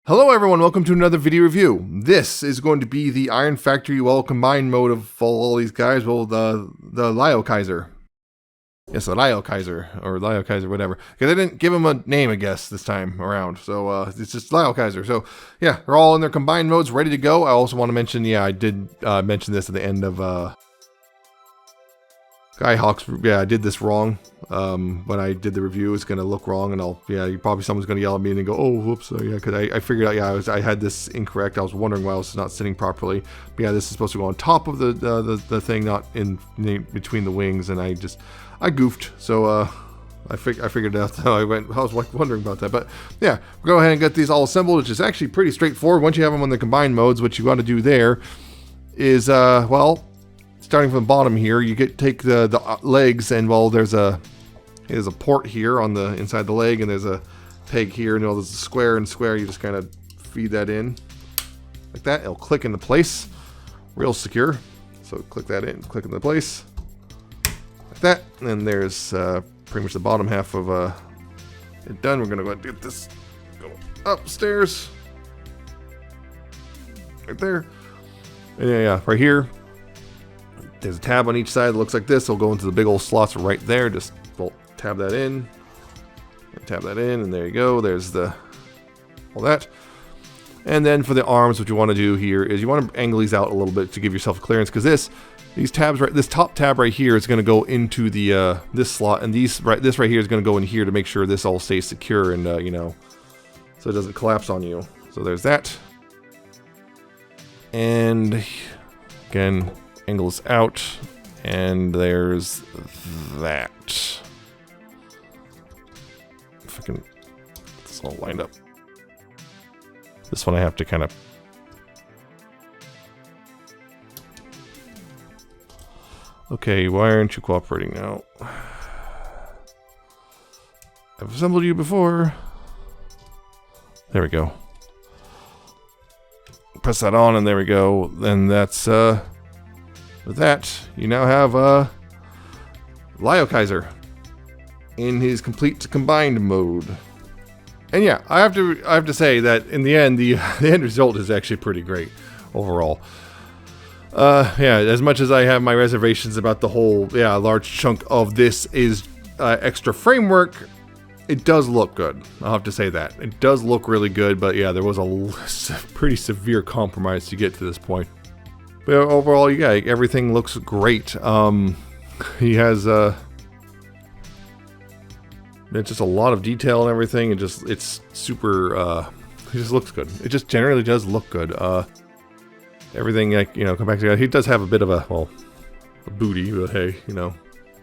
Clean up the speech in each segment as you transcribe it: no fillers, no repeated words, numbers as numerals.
Hello everyone, welcome to another video review. This is going to be the Iron Factory combined mode of all these guys. Well, the Liokaiser. Yes, the Liokaiser, or Liokaiser, whatever. Because I didn't give him a name, I guess, this time around. So it's just Liokaiser. So yeah, they're all in their combined modes, ready to go. I also want to mention, yeah, I did mention this at the end of Skyhawks. Yeah, I did this wrong. When I did the review, it's gonna look wrong, and someone's gonna yell at me and go, "Oh, whoops!" So yeah, because I figured out, yeah, I had this incorrect. I was wondering why I was not sitting properly. But yeah, this is supposed to go on top of the thing, not in between the wings, and I goofed. So I figured out how I was wondering about that. But yeah, we'll go ahead and get these all assembled, which is actually pretty straightforward. Once you have them on the combined modes, what you want to do there is well, starting from the bottom here, you take the legs, and well, there's a port here on the inside the leg, and there's a peg here, and there's a square and square. You just kind of feed that in like that. It'll click into place, real secure. So click that in, click into place like that. And then there's pretty much the bottom half of it done. We're gonna go ahead and get this go upstairs right there. And yeah, right here. There's a tab on each side that looks like this. It'll go into the big old slots right there. Just tab that in, and there you go. There's all that. And then for the arms, what you want to do here is you want to angle these out a little bit to give yourself clearance, because these tabs this top tab right here is going to go into the this slot, and this right here is going to go in here to make sure this all stays secure and so it doesn't collapse on you. So there's that. And again, angles out, and there's that. If I can, it's all lined up. This one I have to kind of. Okay, why aren't you cooperating now? I've assembled you before. There we go. Press that on, and there we go. Then that's with that, you now have Liokaiser in his complete combined mode. And yeah, I have to say that in the end, the end result is actually pretty great overall. Yeah, as much as I have my reservations about the whole, large chunk of this is extra framework, it does look good. I'll have to say that. It does look really good, but yeah, there was a pretty severe compromise to get to this point. But overall, yeah, everything looks great. He has it's just a lot of detail and everything. It's super. It just looks good. It just generally does look good. Everything, come back together. He does have a bit of a booty, but hey,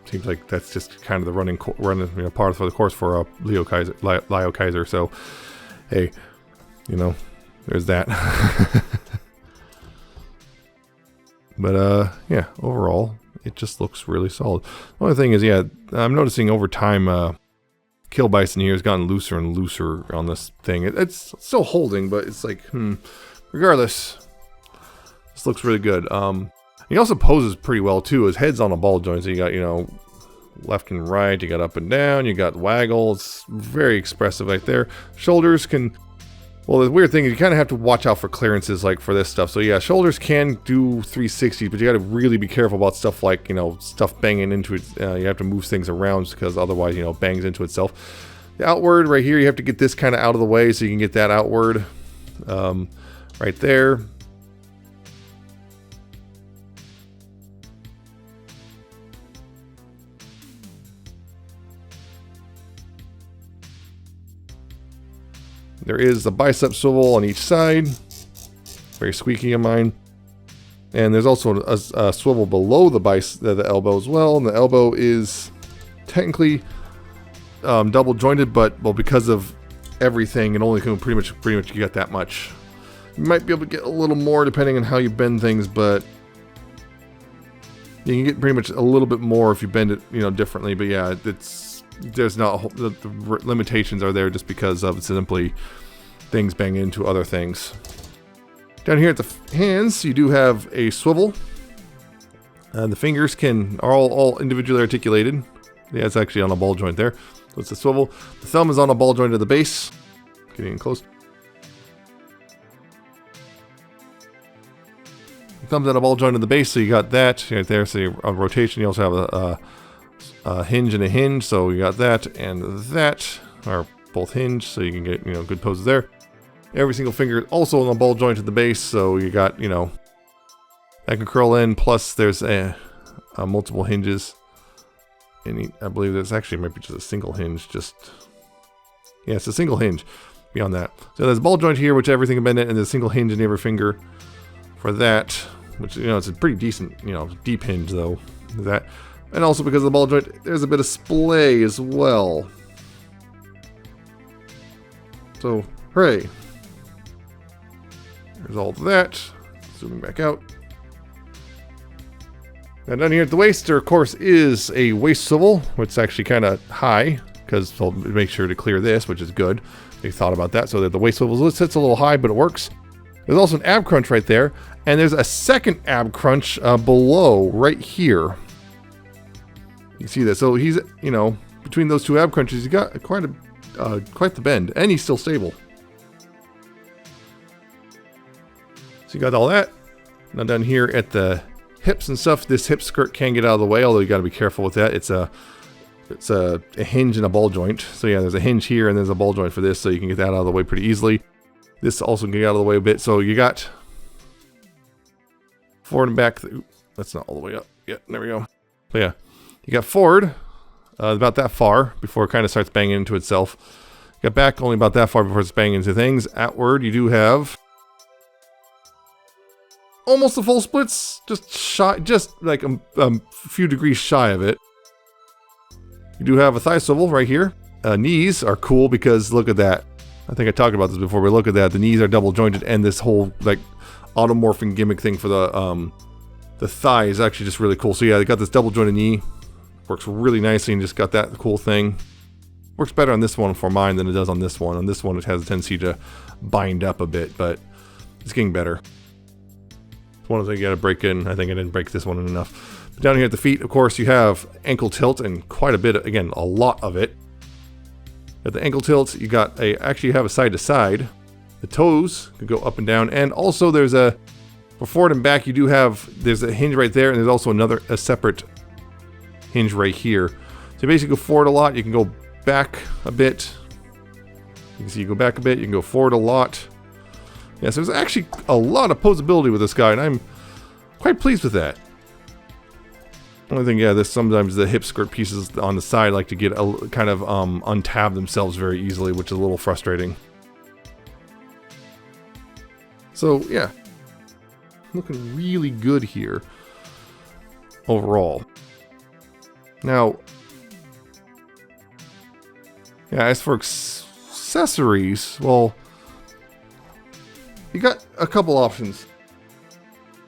seems like that's just kind of the running part of the course for Liokaiser. So hey, there's that. But yeah, overall, it just looks really solid. The only thing is, yeah, I'm noticing over time, Kill Bison here has gotten looser and looser on this thing. It's still holding, but it's like, regardless, this looks really good. He also poses pretty well too. His head's on a ball joint, so you got, left and right, you got up and down, you got waggle. It's very expressive right there. Shoulders can. Well, the weird thing is you kind of have to watch out for clearances like for this stuff. So yeah, shoulders can do 360s, but you got to really be careful about stuff like, stuff banging into it. You have to move things around because otherwise, it bangs into itself. The outward right here, you have to get this kind of out of the way so you can get that outward right there. There is a bicep swivel on each side. Very squeaky of mine. And there's also a swivel below the elbow as well. And the elbow is technically double jointed, but because of everything, it only can pretty much get that much. You might be able to get a little more depending on how you bend things, but you can get pretty much a little bit more if you bend it, differently. But yeah, there's not the limitations are there just because of simply things banging into other things. Down here at the hands, you do have a swivel. The fingers are all individually articulated. Yeah, it's actually on a ball joint there. So it's a swivel. The thumb is on a ball joint at the base. Getting in close. It comes out a ball joint in the base, so you got that right there. So on rotation, you also have a hinge and a hinge, so you got that and that are both hinged, so you can get, you know, good poses there. Every single finger also on the ball joint at the base, so you got, you know, that can curl in. Plus, there's multiple hinges, and I believe there's actually might be just a single hinge. Yeah, it's a single hinge. Beyond that, so there's a ball joint here, which everything can bend in, and there's a single hinge in every finger for that, which, you know, it's a pretty decent, you know, deep hinge though. That, and also because of the ball joint, there's a bit of splay as well. So, hooray! There's all that. Zooming back out. Now down here at the waist, there of course is a waist swivel, which is actually kind of high, because they'll make sure to clear this, which is good. They thought about that, so that the waist swivel sits a little high, but it works. There's also an ab crunch right there, and there's a second ab crunch below, right here. You see that? So he's, you know, between those two ab crunches, he's got quite the bend, and he's still stable. So you got all that. Now down here at the hips and stuff, this hip skirt can get out of the way, although you got to be careful with that. It's a hinge and a ball joint. So yeah, there's a hinge here and there's a ball joint for this, so you can get that out of the way pretty easily. This also can get out of the way a bit. So you got forward and back. That's not all the way up. Yeah, there we go. So yeah, you got forward about that far before it kind of starts banging into itself. You got back only about that far before it's banging into things. Outward, you do have almost the full splits, just shy, just like a few degrees shy of it. You do have a thigh swivel right here. Knees are cool because look at that. I think I talked about this before, but look at that. The knees are double jointed, and this whole like automorphing gimmick thing for the thigh is actually just really cool. So yeah, they got this double jointed knee. Works really nicely, and just got that cool thing. Works better on this one for mine than it does on this one. On this one, it has a tendency to bind up a bit, but it's getting better. One of the things you got to break in. I think I didn't break this one in enough. But down here at the feet, of course, you have ankle tilt, and quite a bit, again, a lot of it. At the ankle tilt, you got actually you have a side to side. The toes can go up and down, and also there's for forward and back, there's a hinge right there, and there's also a separate hinge right here. So you basically go forward a lot, you can go back a bit. You can see you go back a bit, you can go forward a lot. Yeah, so there's actually a lot of posability with this guy, and I'm quite pleased with that. Only thing, yeah, sometimes the hip skirt pieces on the side like to get kind of untab themselves very easily, which is a little frustrating. So, yeah. Looking really good here overall. Now, yeah, as for accessories, well, you got a couple options.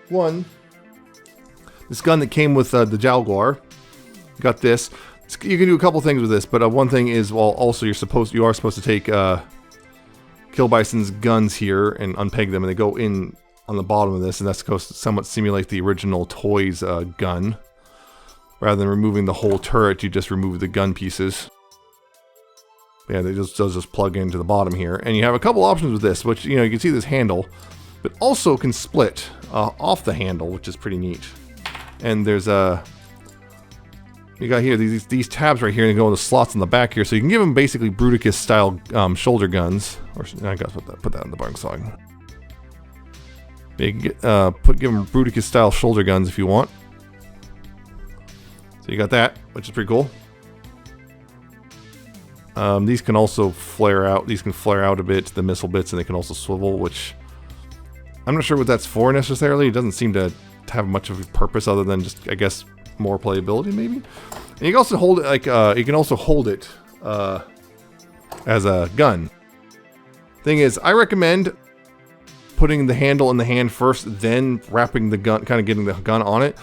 One, this gun that came with the Jaguar. You got this. You can do a couple things with this, but one thing is, well, also you are supposed to take Kill Bison's guns here and unpeg them, and they go in on the bottom of this, and that's supposed to somewhat simulate the original Toys gun. Rather than removing the whole turret, you just remove the gun pieces. Yeah, those just plug into the bottom here. And you have a couple options with this, which, you know, you can see this handle, but also can split off the handle, which is pretty neat. And there's you got here these tabs right here, and they go in the slots in the back here, so you can give them basically Bruticus style shoulder guns. Or I gotta put that on the bottom side. You can give them Bruticus style shoulder guns if you want. So you got that, which is pretty cool. These can also flare out. These can flare out a bit, the missile bits, and they can also swivel, which I'm not sure what that's for necessarily. It doesn't seem to have much of a purpose other than just, I guess, more playability maybe. And you can also hold it like you can also hold it as a gun. Thing is, I recommend putting the handle in the hand first, then wrapping the gun, kind of getting the gun on it.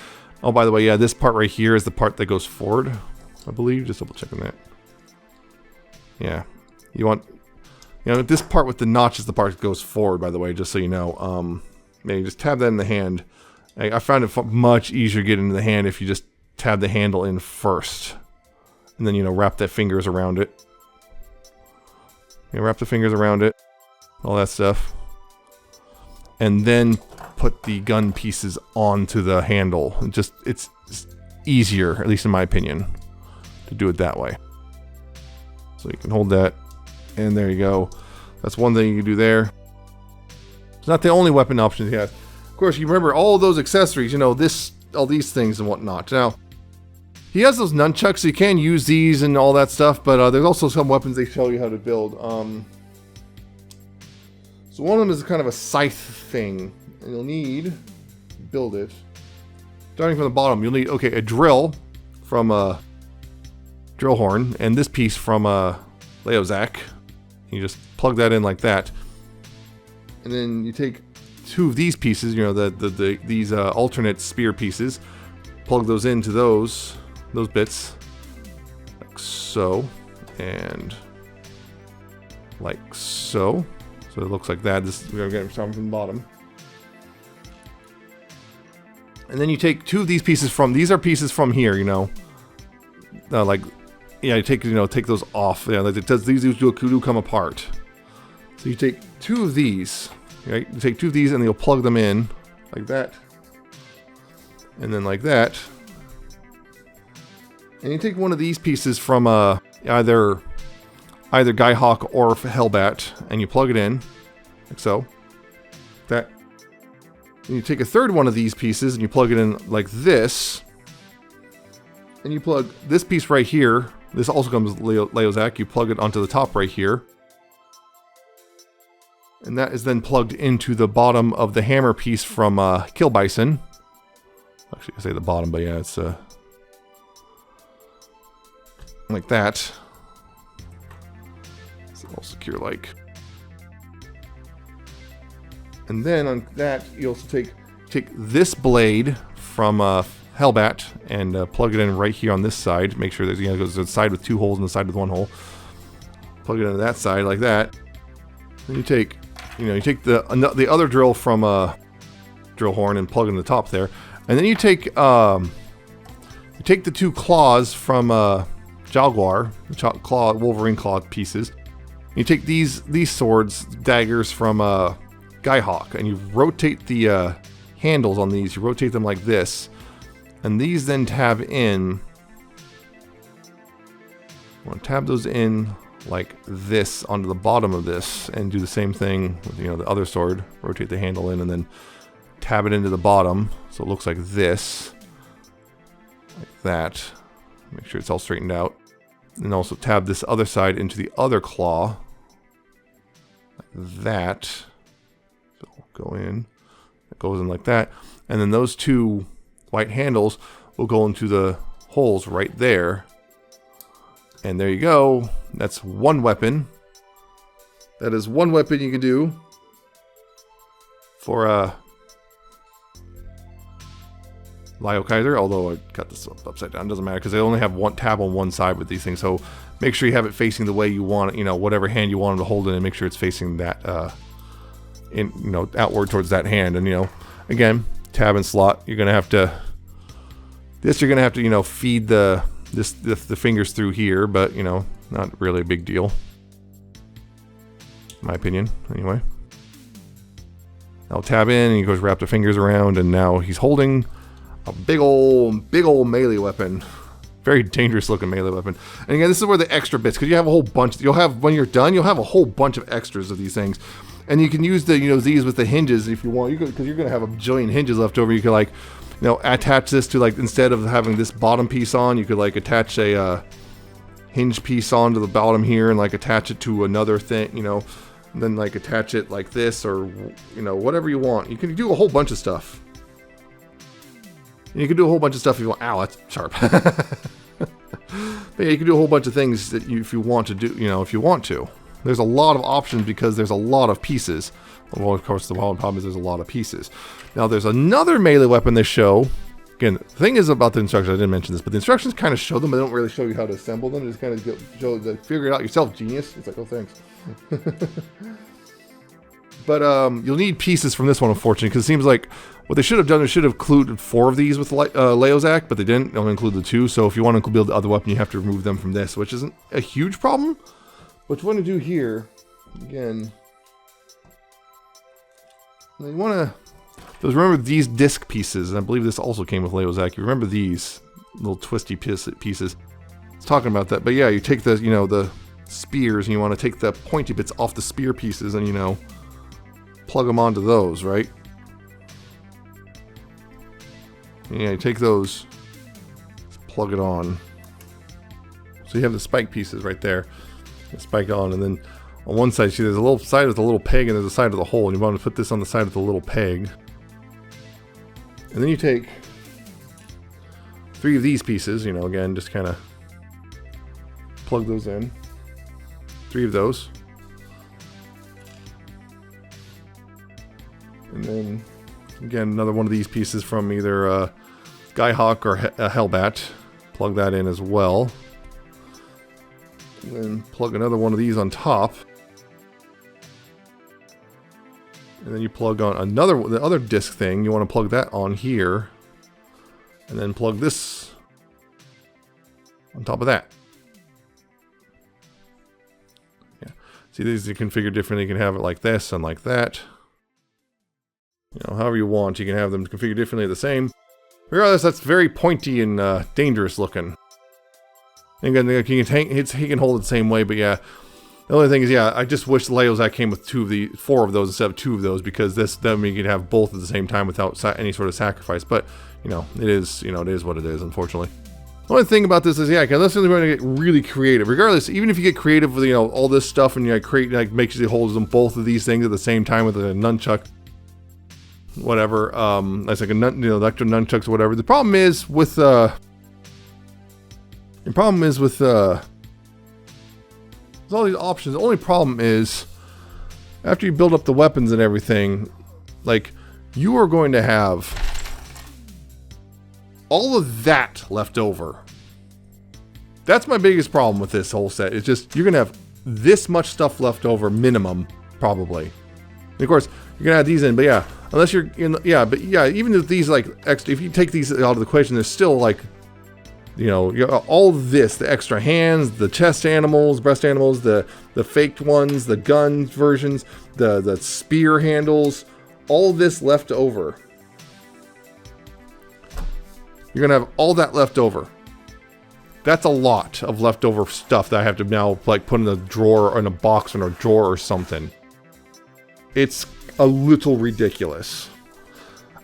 Oh, by the way, yeah, this part right here is the part that goes forward, I believe. Just double checking that. Yeah, you want, you know, this part with the notch is the part that goes forward, by the way, just so you know. Maybe just tab that in the hand. I found it much easier getting into the hand if you just tab the handle in first. And then, you know, wrap the fingers around it. You know, wrap the fingers around it. All that stuff. And then put the gun pieces onto the handle. It's easier, at least in my opinion, to do it that way. So you can hold that, and there you go. That's one thing you can do there. It's not the only weapon options he has. Of course, you remember all those accessories, you know, all these things and whatnot. Now, he has those nunchucks, so you can use these and all that stuff, but there's also some weapons they show you how to build. So one of them is kind of a scythe thing, and you'll need to build it. Starting from the bottom, you'll need, okay, a drill from a drill horn, and this piece from a Liokaiser. You just plug that in like that, and then you take two of these pieces, you know, these alternate spear pieces, plug those into those bits, like so, and like so. So it looks like that. We're getting starting from the bottom. And then you take two of these pieces these are pieces from here, you know. You take those off. Yeah, like these do come apart. So you take two of these, right? You take two of these and you'll plug them in like that. And then like that. And you take one of these pieces from either Skyhawk or Hellbat, and you plug it in, like so. That. And you take a third one of these pieces and you plug it in like this. And you plug this piece right here. This also comes with Liokaiser. You plug it onto the top right here. And that is then plugged into the bottom of the hammer piece from Kill Bison. Actually, I say the bottom, but yeah, it's like that. It's all secure like. And then on that, you also take this blade from Hellbat and plug it in right here on this side. Make sure that it goes to the side with two holes and the side with one hole. Plug it into that side like that. Then you take the other drill from drill horn and plug it in the top there. And then you take the two claws from Jaguar, Wolverine claw pieces. You take these swords, daggers from Skyhawk, and you rotate the handles on these. You rotate them like this, and these then tab in. I want to tab those in like this onto the bottom of this, and do the same thing with the other sword. Rotate the handle in, and then tab it into the bottom, so it looks like this, like that. Make sure it's all straightened out, and also tab this other side into the other claw, like that. So go in, it goes in like that, and then those two white handles will go into the holes right there. And there you go. That's one weapon. That is one weapon you can do for Liokaiser, although I got this upside down. Doesn't matter because they only have one tab on one side with these things. So make sure you have it facing the way you want it, whatever hand you want them to hold it, and make sure it's facing that outward towards that hand. And again, tab and slot. You're gonna have to feed the fingers through here, but not really a big deal, in my opinion. Anyway, I'll tab in, and he goes wrap the fingers around, and now he's holding a big old melee weapon. Very dangerous looking melee weapon. And again, this is where the extra bits, because you have a whole bunch. When you're done, you'll have a whole bunch of extras of these things, and you can use these with the hinges if you want. Because you're gonna have a jillion hinges left over. You could attach this to instead of having this bottom piece on, you could attach a hinge piece onto the bottom here and attach it to another thing, and then attach it like this, or whatever you want. You can do a whole bunch of stuff. And you can do a whole bunch of stuff if you want. Ow, that's sharp. But yeah, you can do a whole bunch of things that if you want to do, if you want to. There's a lot of options because there's a lot of pieces. Well, of course, the problem is there's a lot of pieces. Now, there's another melee weapon they show. Again, the thing is about the instructions, I didn't mention this, but the instructions kind of show them, but they don't really show you how to assemble them. They just kind of figure it out yourself, genius. It's like, oh, thanks. But you'll need pieces from this one, unfortunately, because it seems like what they should have done is should have included 4 of these with Liokaiser, but they didn't. They only included the 2, so if you want to build the other weapon, you have to remove them from this, which isn't a huge problem. What you want to do here, again, you want to Because remember these disc pieces, and I believe this also came with Liokaiser. You remember these little twisty pieces? It's talking about that. But yeah, you take the, you know, the spears, and you want to take the pointy bits off the spear pieces, and, you know, plug them onto those, right? Yeah, you take those, plug it on. So you have the spike pieces right there. You spike on, and then on one side, see, there's a little side with a little peg, and there's a side with a hole, and you want to put this on the side with the little peg. And then you take 3 of these pieces, you know, again, just kind of plug those in. 3 of those. And then, again, another one of these pieces from either Skyhawk or Hellbat. Plug that in as well. And then plug another one of these on top. And then you plug on the other disc thing. You want to plug that on here. And then plug this on top of that. Yeah. See, these are configured differently. You can have it like this and like that. You know, however you want. You can have them configured differently, the same. Regardless, that's very pointy and dangerous looking. And again, he can hold it the same way, but yeah. The only thing is, yeah, I just wish Liokaiser came with 4 of those instead of 2 of those, because then you could have both at the same time without any sort of sacrifice. But, you know, it is what it is, unfortunately. The only thing about this is, yeah, unless you're going to get really creative. Regardless, even if you get creative with, you know, all this stuff and you create, like, makes you hold them both of these things at the same time with a nunchuck, whatever, that's like a electro nunchucks or whatever. The problem is with there's all these options. The only problem is, after you build up the weapons and everything, like, you are going to have all of that left over. That's my biggest problem with this whole set. It's just, you're going to have this much stuff left over, minimum, probably. And of course, you're going to add these in, but yeah, unless you're in, yeah, but yeah, even if these, like, extra, if you take these out of the equation, there's still, like, you know, all this, the extra hands, the chest animals, breast animals, the faked ones, the gun versions, the spear handles, all this left over. You're going to have all that left over. That's a lot of leftover stuff that I have to now, like, put in a drawer or in a box or in a drawer or something. It's a little ridiculous.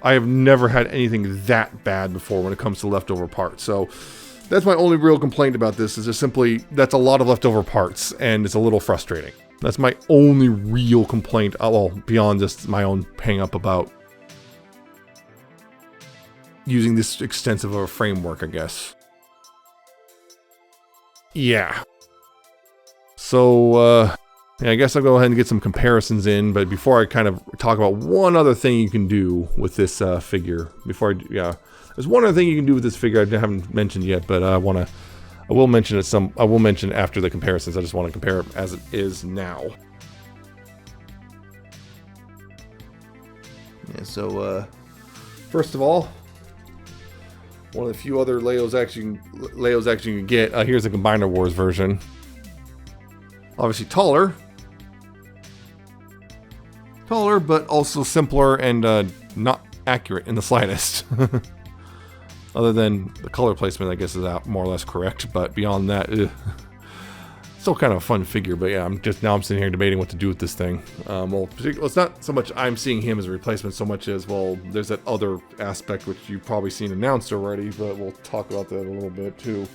I have never had anything that bad before when it comes to leftover parts. So that's my only real complaint about this, is just simply, that's a lot of leftover parts, and it's a little frustrating. That's my only real complaint, well, beyond just my own hang-up about using this extensive of a framework, I guess. Yeah. So, yeah, I guess I'll go ahead and get some comparisons in, but before I kind of talk about one other thing you can do with this figure, there's one other thing you can do with this figure I haven't mentioned yet, but I will mention it after the comparisons. I just want to compare it as it is now. Yeah, so first of all, one of the few other Liokaiser you can get. Here's the Combiner Wars version. Obviously taller, but also simpler and not accurate in the slightest. Other than the color placement, I guess, is out more or less correct. But beyond that, still kind of a fun figure. But yeah, I'm sitting here debating what to do with this thing. Well, it's not so much I'm seeing him as a replacement, so much as, well, there's that other aspect which you've probably seen announced already. But we'll talk about that a little bit too.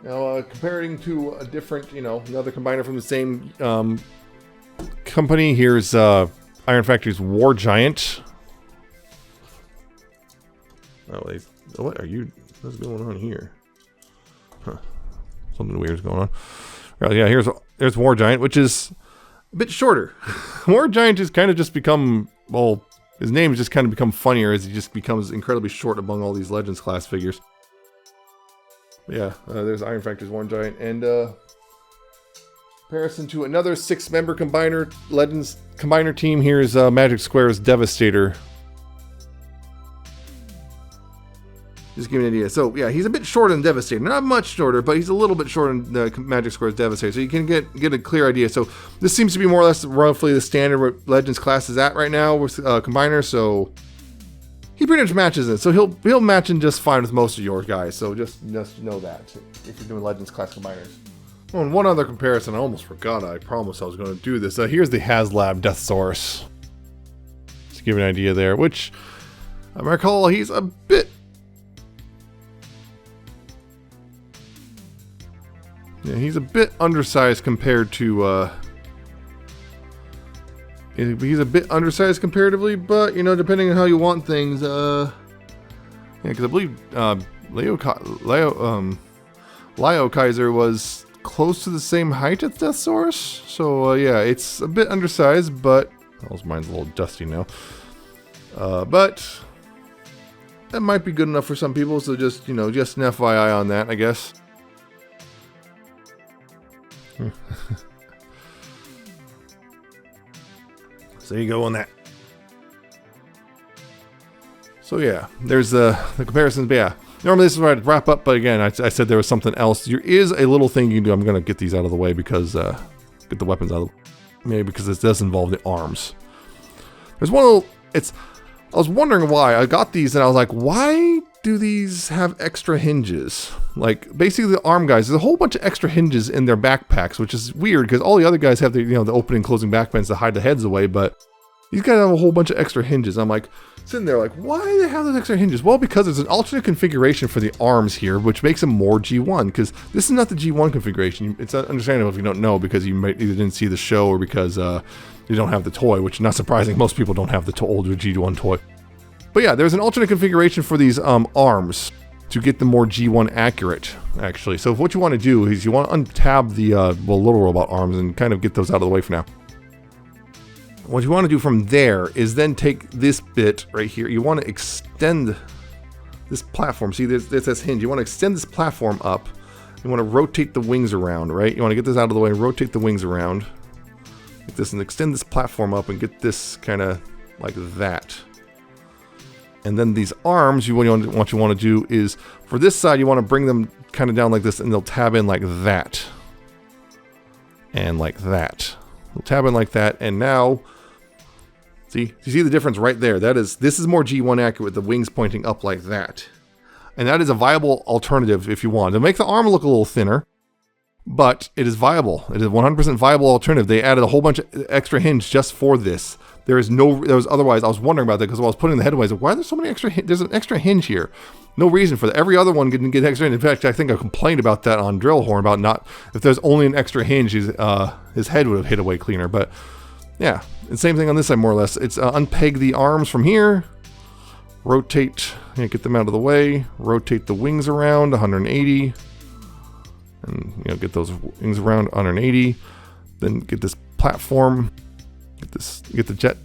Now, comparing to a different, another combiner from the same company. Here's Iron Factory's War Giant. Oh, wait. What are you? What's going on here? Huh. Something weird is going on. Right, yeah, there's War Giant, which is a bit shorter. War Giant has kind of just become, well, his name has just kind of become funnier as he just becomes incredibly short among all these Legends class figures. But yeah, there's Iron Factory's War Giant, and comparison to another 6-member Legends combiner team. Here's Magic Square's Devastator. Just give you an idea. So yeah, he's a bit shorter than Devastator. Not much shorter, but he's a little bit shorter than the Magic Square's Devastator. So you can get a clear idea. So this seems to be more or less roughly the standard where Legends class is at right now with Combiner. So he pretty much matches it. So he'll match in just fine with most of your guys. So just know that if you're doing Legends class Combiners. Oh, and one other comparison, I almost forgot. I promised I was going to do this. Here's the HasLab Deathsaurus. Just to give you an idea there, which I recall he's a bit... Yeah, he's a bit undersized compared to... he's a bit undersized comparatively, but, you know, depending on how you want things, yeah, because I believe Liokaiser was close to the same height as Deathsaurus, so, yeah, it's a bit undersized, but... Oh, mine's a little dusty now. But that might be good enough for some people, so just, you know, just an FYI on that, I guess. So you go on that. So yeah, there's the comparisons, but yeah. Normally this is where I'd wrap up, but again, I said there was something else. There is a little thing you can do. I'm going to get these out of the way because, get the weapons out of the way. Maybe because this does involve the arms. There's one little, I was wondering why. I got these and I was like, why do these have extra hinges? Like, basically the arm guys, there's a whole bunch of extra hinges in their backpacks, which is weird because all the other guys have the, you know, the opening and closing backpacks to hide the heads away, but these guys have a whole bunch of extra hinges. I'm like, sitting there like, why do they have those extra hinges? Well, because there's an alternate configuration for the arms here, which makes them more G1, because this is not the G1 configuration. It's understandable if you don't know, because you might either didn't see the show or because you don't have the toy, which is not surprising. Most people don't have the older G1 toy. But yeah, there's an alternate configuration for these arms to get them more G1 accurate, actually. So what you want to do is you want to untab the little robot arms and kind of get those out of the way for now. What you want to do from there is then take this bit right here. You want to extend this platform. See, there's this hinge. You want to extend this platform up. You want to rotate the wings around, right? You want to get this out of the way and rotate the wings around. Like this, and extend this platform up and get this kind of like that. And then these arms, what you want to do is, for this side, you want to bring them kind of down like this, and they'll tab in like that. And like that. They'll tab in like that, and now... See, you see the difference right there. This is more G1 accurate with the wings pointing up like that. And that is a viable alternative if you want. To make the arm look a little thinner, but it is viable. It is a 100% viable alternative. They added a whole bunch of extra hinge just for this. Otherwise, I was wondering about that because while I was putting the head away, I was like, why are there so many extra there's an extra hinge here. No reason for that. Every other one didn't get extra hinge. In fact, I think I complained about that on Drillhorn about not, if there's only an extra hinge, his head would have hit away cleaner. But yeah, and same thing on this side more or less. It's unpeg the arms from here, rotate, get them out of the way, rotate the wings around 180, and get those wings around 180. Then get this platform. Get the jet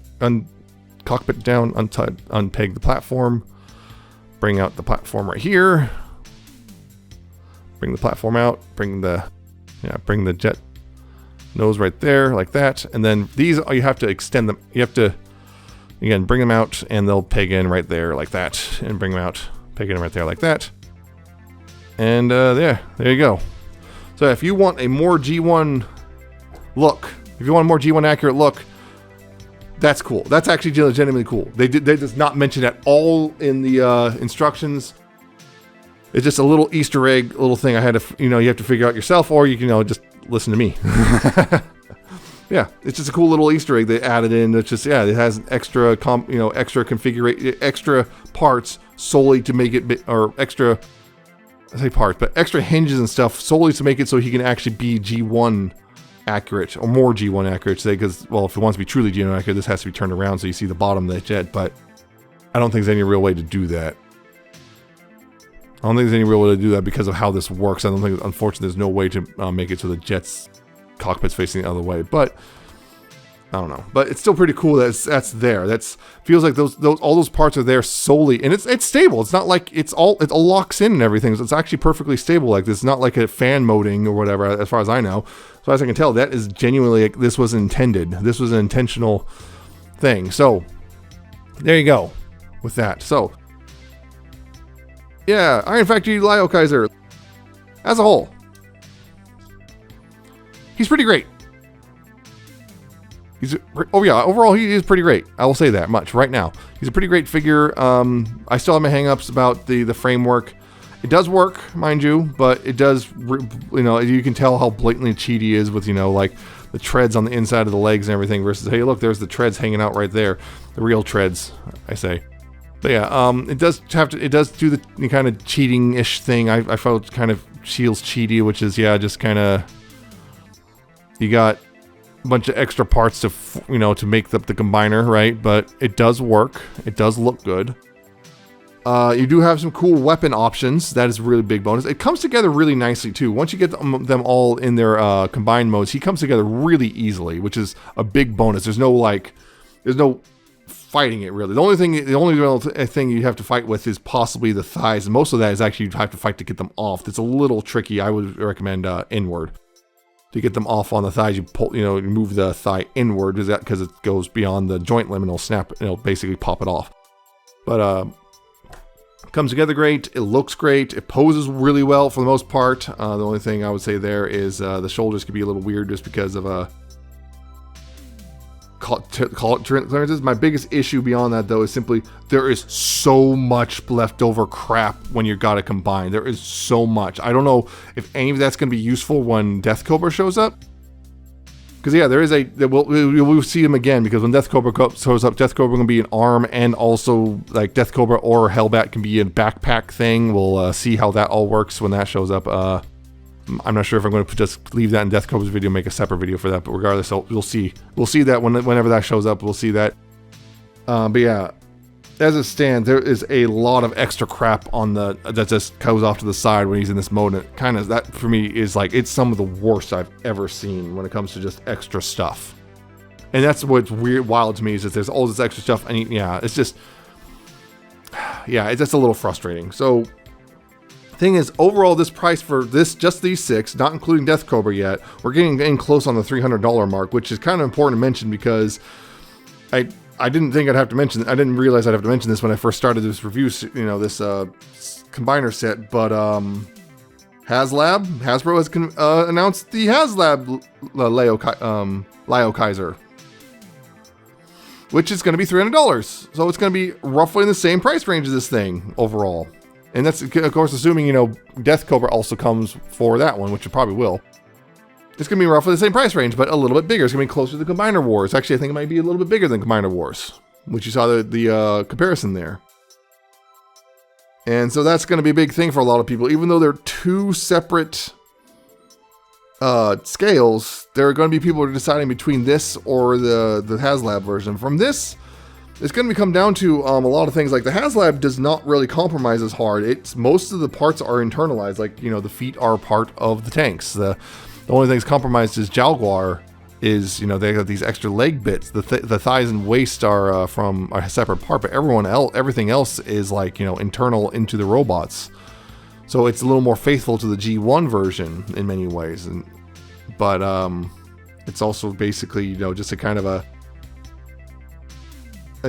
cockpit down, unpeg the platform, bring out the platform right here, bring the platform out, bring the jet nose right there like that, and then these you have to extend them. You have to again bring them out, and they'll peg in right there like that, and bring them out, peg in right there like that, and there you go. So if you want a more G1 look, if you want a more G1 accurate look, that's cool. That's actually legitimately cool. They just not mention at all in the instructions. It's just a little Easter egg, little thing I had to, you have to figure out yourself, or you can, just listen to me. Yeah, it's just a cool little Easter egg they added in. It's just, it has extra, extra configuration, extra parts solely to make it, or extra, I say parts, but extra hinges and stuff solely to make it so he can actually be G1 accurate, or more G1 accurate, say, because, well, if it wants to be truly G1 accurate, this has to be turned around so you see the bottom of the jet, but I don't think there's any real way to do that. I don't think there's any real way to do that because of how this works. I don't think, unfortunately, there's no way to make it so the jet's cockpit's facing the other way, but I don't know. But it's still pretty cool that that's there. That's feels like all those parts are there solely, and it's stable. It's not like it all locks in and everything. So it's actually perfectly stable. Like, it's not like a fan moding or whatever, as far as I know. So as I can tell, that is genuinely, like, this was intended. This was an intentional thing. So there you go with that. So Yeah, Iron Factory Liokaiser. As a whole, he's pretty great. Overall, he is pretty great. I will say that much right now. He's a pretty great figure. I still have my hang-ups about the framework. It does work, mind you, but it does, you can tell how blatantly cheaty he is with, like the treads on the inside of the legs and everything versus, hey, look, there's the treads hanging out right there. The real treads, I say. But yeah, it does do the kind of cheating-ish thing. I felt kind of feels cheaty, which is, just kind of, you got a bunch of extra parts to, to make up the combiner, right? But it does work. It does look good. You do have some cool weapon options. That is a really big bonus. It comes together really nicely too. Once you get them all in their combined modes, he comes together really easily, which is a big bonus. There's no fighting it really. The only real thing you have to fight with is possibly the thighs, and most of that is actually you have to fight to get them off. It's a little tricky. I would recommend inward. To get them off on the thighs, you pull, you move the thigh inward because it goes beyond the joint limb and it'll snap, it'll basically pop it off. But comes together great. It looks great. It poses really well for the most part. The only thing I would say there is the shoulders could be a little weird just because of clearances. My biggest issue beyond that though is simply there is so much leftover crap when you got to combine. There is so much. I don't know if any of that's going to be useful when Death Cobra shows up. Because we'll see him again, because when Death Cobra shows up, Death Cobra can be an arm, and also like Death Cobra or Hellbat can be a backpack thing. We'll see how that all works when that shows up. I'm not sure if I'm going to just leave that in Death Cobra's video, make a separate video for that, but regardless, we'll see. We'll see that whenever that shows up, we'll see that. But yeah, as it stands, there is a lot of extra crap that just goes off to the side when he's in this mode. And it kind of, that for me is like, it's some of the worst I've ever seen when it comes to just extra stuff. And that's what's wild to me, is that there's all this extra stuff. And it's just, it's just a little frustrating. So thing is, overall, this price for just these 6, not including Death Cobra yet, we're getting close on the $300 mark, which is kind of important to mention because I didn't think I'd have to mention. I didn't realize I'd have to mention this when I first started this review. This combiner set. But Hasbro has announced the HasLab Liokaiser, which is going to be $300. So it's going to be roughly in the same price range as this thing overall. And that's, of course, assuming Death Cobra also comes for that one, which it probably will. It's going to be roughly the same price range, but a little bit bigger. It's going to be closer to Combiner Wars. Actually, I think it might be a little bit bigger than Combiner Wars, which you saw the comparison there. And so that's going to be a big thing for a lot of people. Even though they're 2 separate scales, there are going to be people who are deciding between this or the HasLab version. From this, it's going to come down to a lot of things. Like the HasLab does not really compromise as hard. Most of the parts are internalized. Like, the feet are part of the tanks. The only thing that's compromised is Jaguar. They got these extra leg bits. The thighs and waist are from a separate part, but everything else is like, internal into the robots. So it's a little more faithful to the G1 version in many ways. But it's also basically, just a kind of a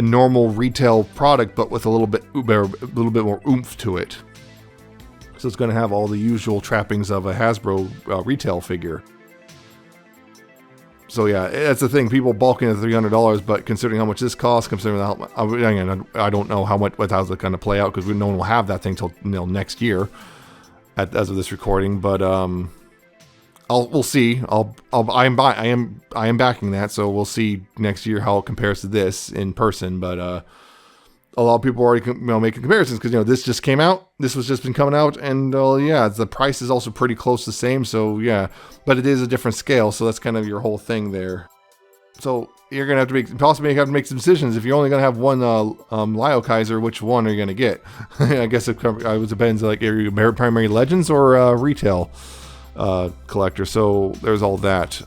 normal retail product, but with a little bit more oomph to it. So it's going to have all the usual trappings of a Hasbro retail figure. So yeah, that's the thing. People balking at $300, but considering how much this costs, considering I don't know how's it going to play out, because no one will have that thing till next year, as of this recording. But we'll see. I am backing that, so we'll see next year how it compares to this in person. But a lot of people are already making comparisons, because this just came out. This was just been coming out, and the price is also pretty close to the same. So yeah, but it is a different scale, so that's kind of your whole thing there. So you're gonna have to make some decisions. If you're only gonna have one Liokaiser, which one are you gonna get? I guess it depends. Like, are you primary Legends or retail collector? So there's all that.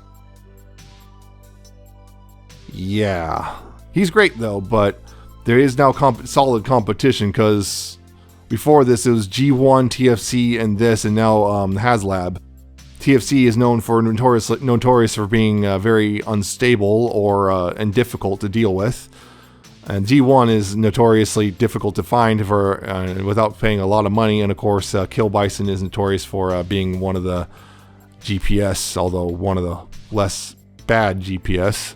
Yeah, he's great though, but there is now solid competition, because before this it was G1, TFC, and this, and now HasLab. TFC is known for notorious for being very unstable and difficult to deal with. And G1 is notoriously difficult to find for without paying a lot of money. And of course, Kill Bison is notorious for being one of the GPS, although one of the less bad GPS.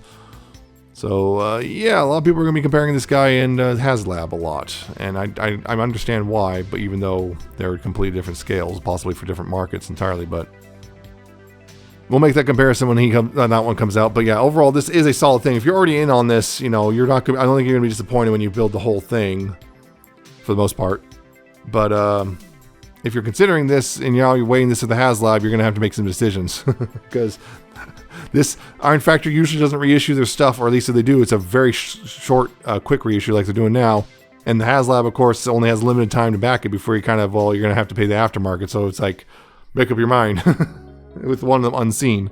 So yeah, a lot of people are going to be comparing this guy and HasLab a lot. And I understand why, but even though they're completely different scales, possibly for different markets entirely, but we'll make that comparison when that one comes out. But yeah, overall, this is a solid thing. If you're already in on this, you know, you're not gonna, I don't think you're gonna be disappointed when you build the whole thing, for the most part. But if you're considering this and you're weighing this at the HasLab, you're gonna have to make some decisions because this Iron Factory usually doesn't reissue their stuff, or at least if they do, it's a very short, quick reissue like they're doing now. And the HasLab, of course, only has limited time to back it before you kind of, well, you're gonna have to pay the aftermarket. So it's like, make up your mind. With one of them unseen.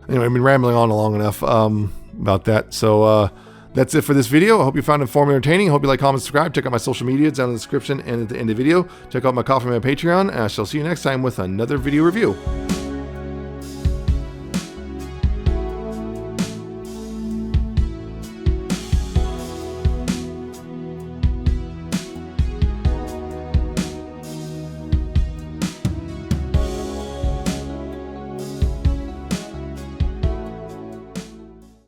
Anyway, I've been rambling on long enough about that. So that's it for this video. I hope you found it informative and entertaining. I hope you like, comment, subscribe. Check out my social media down in the description and at the end of the video. Check out my Coffee Man Patreon. And I shall see you next time with another video review.